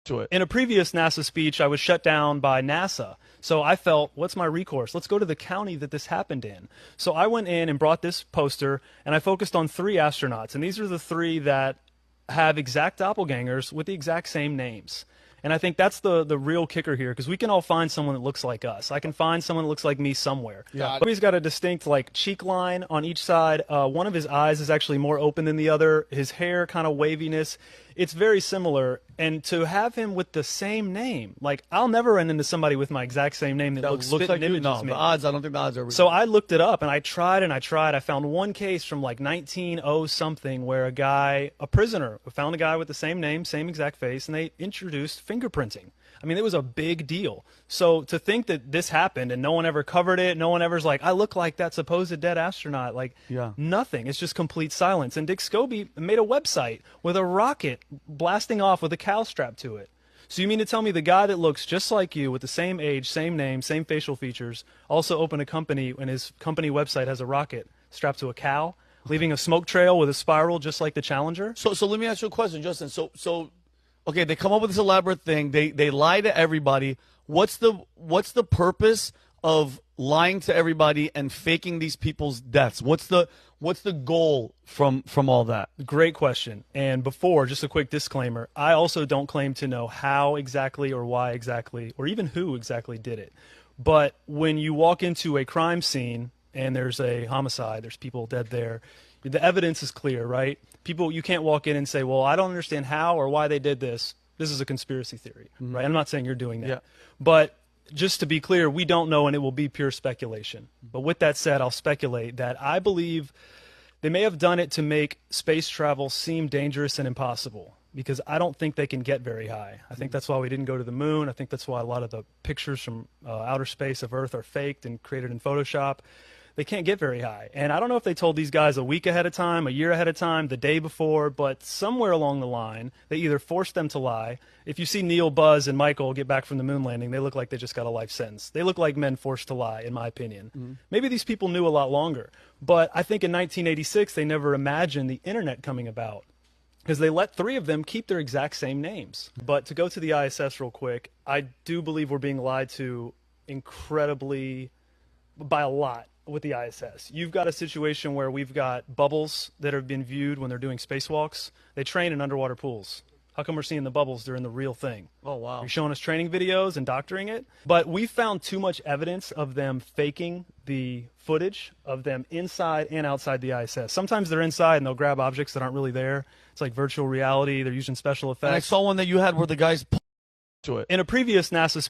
to it. In a previous NASA speech, I was shut down by NASA. So I felt, what's my recourse? Let's go to the county that this happened in. So I went in and brought this poster, and I focused on 3 astronauts. And these are the 3 that have exact doppelgangers with the exact same names. And I think that's the real kicker here, because we can all find someone that looks like us. I can find someone that looks like me somewhere. Yeah. But he's got a distinct like cheek line on each side. One of his eyes is actually more open than the other. His hair kind of waviness. It's very similar. And to have him with the same name, like I'll never run into somebody with my exact same name that looks like spitting you. image No, as me. the odds. I don't think the odds are. So I looked it up and I tried and I tried. I found one case from like 1900 something where a prisoner, found a guy with the same name, same exact face, and they introduced fingerprinting. I mean, it was a big deal. So to think that this happened and no one ever covered it, no one ever's like, I look like that supposed dead astronaut, like nothing. It's just complete silence. And Dick Scobie made a website with a rocket blasting off with a cow strapped to it. So you mean to tell me the guy that looks just like you with the same age, same name, same facial features also opened a company and his company website has a rocket strapped to a cow, leaving a smoke trail with a spiral just like the Challenger? So let me ask you a question, Justin. So okay, they come up with this elaborate thing. They lie to everybody. What's the purpose of lying to everybody and faking these people's deaths? What's the goal from all that? Great question. And before, just a quick disclaimer, I also don't claim to know how exactly or why exactly or even who exactly did it. But when you walk into a crime scene and there's a homicide, there's people dead there, the evidence is clear, right? People, you can't walk in and say, well, I don't understand how or why they did this. This is a conspiracy theory, right? I'm not saying you're doing that. Yeah. But just to be clear, we don't know and it will be pure speculation. But with that said, I'll speculate that I believe they may have done it to make space travel seem dangerous and impossible, because I don't think they can get very high. I think that's why we didn't go to the moon. I think that's why a lot of the pictures from outer space of Earth are faked and created in Photoshop. They can't get very high. And I don't know if they told these guys a week ahead of time, a year ahead of time, the day before, but somewhere along the line, they either forced them to lie. If you see Neil, Buzz, and Michael get back from the moon landing, they look like they just got a life sentence. They look like men forced to lie, in my opinion. Maybe these people knew a lot longer. But I think in 1986, they never imagined the internet coming about, because they let 3 of them keep their exact same names. But to go to the ISS real quick, I do believe we're being lied to incredibly, by a lot, with the ISS. You've got a situation where we've got bubbles that have been viewed when they're doing spacewalks. They train in underwater pools. How come we're seeing the bubbles during the real thing? Oh, wow. You're showing us training videos and doctoring it. But we found too much evidence of them faking the footage of them inside and outside the ISS. Sometimes they're inside and they'll grab objects that aren't really there. It's like virtual reality. They're using special effects. And I saw one that you had where the guys to it. In a previous NASA